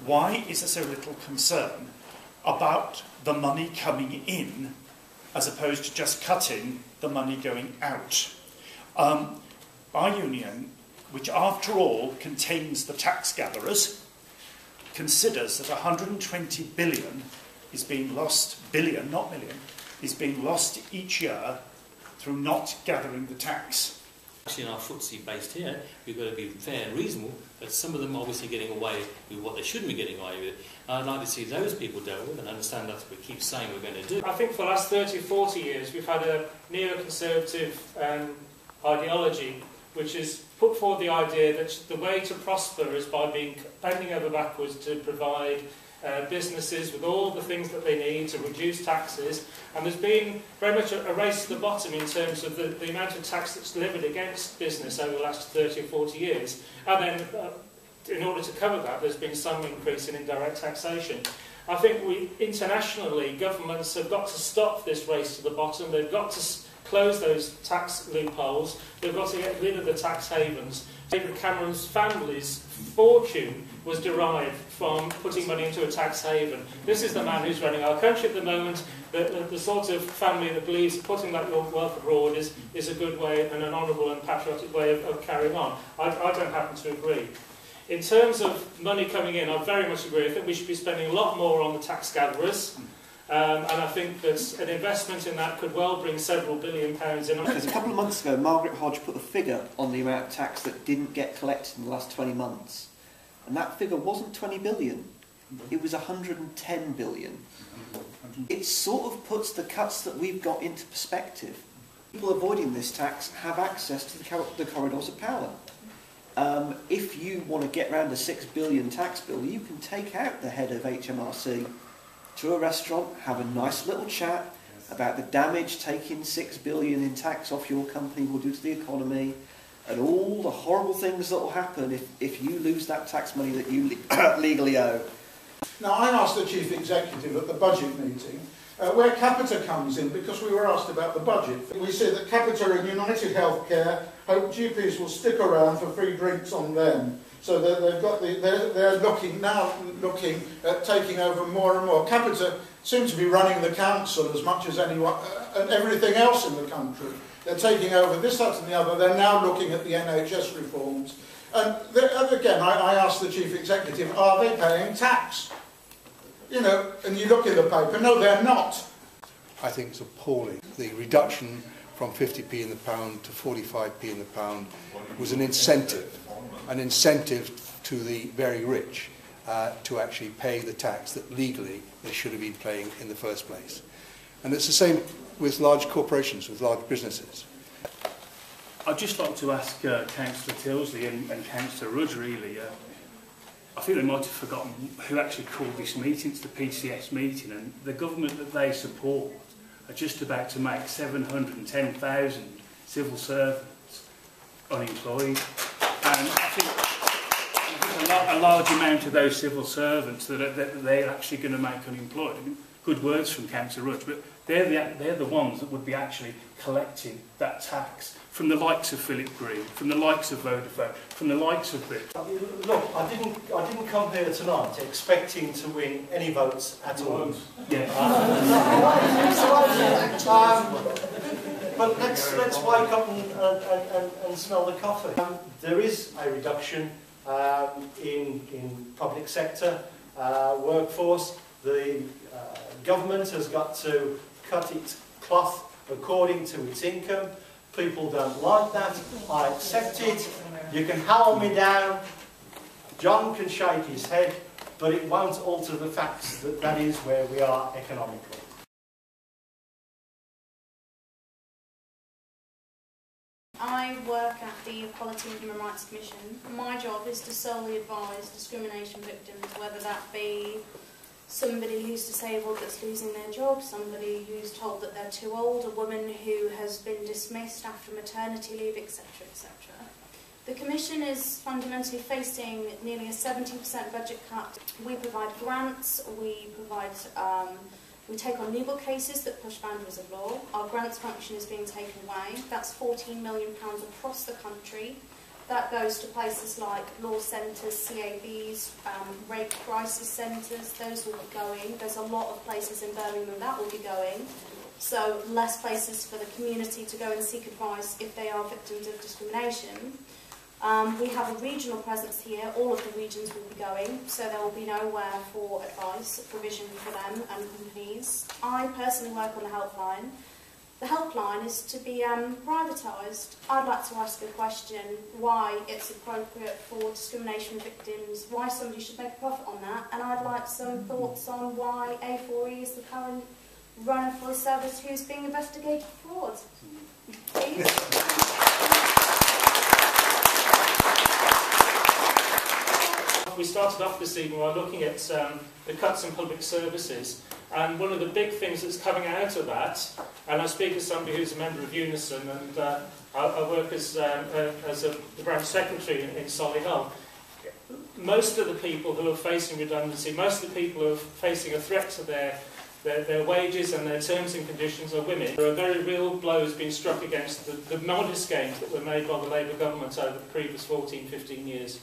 why is there so little concern about the money coming in as opposed to just cutting the money going out? Our union, which after all contains the tax gatherers, considers that 120 billion is being lost, billion, not million, is being lost each year through not gathering the tax. Actually, in our FTSE based here, we've got to be fair and reasonable, but some of them are obviously getting away with what they shouldn't be getting away with. I'd like to see those people dealt with and understand that's what we keep saying we're going to do. I think for the last 30, 40 years, we've had a neoconservative ideology which has put forward the idea that the way to prosper is by bending over backwards to provide businesses with all the things that they need to reduce taxes, and there's been very much a race to the bottom in terms of the amount of tax that's delivered against business over the last 30 or 40 years, and then in order to cover that there's been some increase in indirect taxation. I think internationally governments have got to stop this race to the bottom. They've got to close those tax loopholes. They've got to get rid of the tax havens. David Cameron's family's fortune was derived from putting money into a tax haven. This is the man who's running our country at the moment. The sort of family that believes putting that wealth abroad is a good way and an honourable and patriotic way of carrying on. I don't happen to agree. In terms of money coming in, I very much agree. I think we should be spending a lot more on the tax gatherers. And I think that an investment in that could well bring several £billion in. Because a couple of months ago, Margaret Hodge put a figure on the amount of tax that didn't get collected in the last 20 months. And that figure wasn't 20 billion, it was 110 billion. It sort of puts the cuts that we've got into perspective. People avoiding this tax have access to the corridors of power. If you want to get around a 6 billion tax bill, you can take out the head of HMRC to a restaurant, have a nice little chat about the damage taking 6 billion in tax off your company will do to the economy, and all the horrible things that will happen if you lose that tax money that you legally owe. Now, I asked the Chief Executive at the budget meeting where Capita comes in, because we were asked about the budget. We said that Capita and United Healthcare hope GPs will stick around for free drinks on them. So they're looking at taking over more and more. Capita seem to be running the council as much as anyone and everything else in the country. They're taking over this, that and the other. They're now looking at the NHS reforms. And again, I asked the Chief Executive, are they paying tax? You know, and you look in the paper, no, they're not. I think it's appalling. The reduction from 50p in the pound to 45p in the pound was an incentive to the very rich to actually pay the tax that legally they should have been paying in the first place. And it's the same with large corporations, with large businesses. I'd just like to ask Councillor Tilsley and Councillor Rudge, really, I think they might have forgotten who actually called this meeting. It's the PCS meeting, and the government that they support are just about to make 710,000 civil servants unemployed. And I think a large amount of those civil servants that they're actually going to make unemployed. I mean, good words from Councillor Rudge, but they're the ones that would be actually collecting that tax from the likes of Philip Green, from the likes of Vodafone, from the likes of Brit. Look, I didn't come here tonight expecting to win any votes at all. Yeah. But let's wake up and smell the coffee. There is a reduction in public sector workforce. The government has got to cut its cloth according to its income. People don't like that. I accept it. You can howl me down. John can shake his head, but it won't alter the facts that that is where we are economically. I work at the Equality and Human Rights Commission. My job is to solely advise discrimination victims, whether that be somebody who's disabled that's losing their job, somebody who's told that they're too old, a woman who has been dismissed after maternity leave, etc., etc. The Commission is fundamentally facing nearly a 70% budget cut. We provide grants, we take on legal cases that push boundaries of law. Our grants function is being taken away. That's £14 million across the country. That goes to places like law centres, CABs, rape crisis centres. Those will be going. There's a lot of places in Birmingham that will be going. So less places for the community to go and seek advice if they are victims of discrimination. We have a regional presence here. All of the regions will be going, so there will be nowhere for advice, provision for them and companies. I personally work on the helpline. The helpline is to be privatised. I'd like to ask a question, why it's appropriate for discrimination victims, why somebody should make a profit on that, and I'd like some thoughts on why A4E is the current runner for a service who's being investigated for fraud. Please. We started off this evening by looking at the cuts in public services, and one of the big things that's coming out of that, and I speak as somebody who's a member of Unison, and I work as the branch secretary in Solihull. Most of the people who are facing redundancy, most of the people who are facing a threat to their wages and their terms and conditions are women. There are very real blows being struck against the modest gains that were made by the Labour government over the previous 14, 15 years.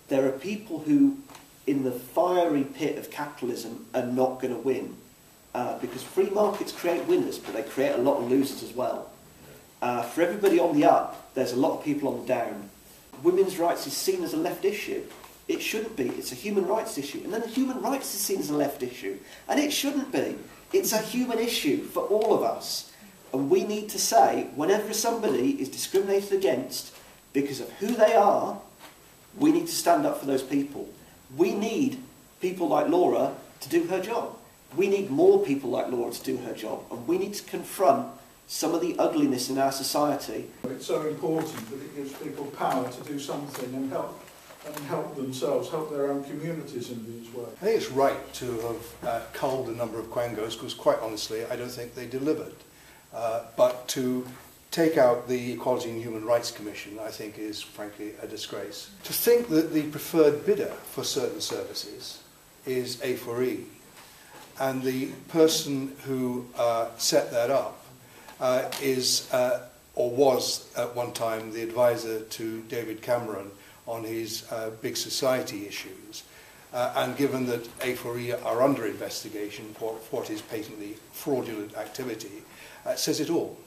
There are people who, in the fiery pit of capitalism, are not going to win. Because free markets create winners, but they create a lot of losers as well. For everybody on the up, there's a lot of people on the down. Women's rights is seen as a left issue. It shouldn't be. It's a human rights issue. And then human rights is seen as a left issue. And it shouldn't be. It's a human issue for all of us. And we need to say, whenever somebody is discriminated against because of who they are, we need to stand up for those people. We need people like Laura to do her job. We need more people like Laura to do her job. And we need to confront some of the ugliness in our society. It's so important that it gives people power to do something and help themselves, help their own communities in these ways. I think it's right to have culled a number of quangos, because quite honestly, I don't think they delivered. But to take out the Equality and Human Rights Commission, I think, is frankly a disgrace. To think that the preferred bidder for certain services is A4E, and the person who set that up is, or was at one time, the advisor to David Cameron on his big society issues. And given that A4E are under investigation for what is patently fraudulent activity, says it all.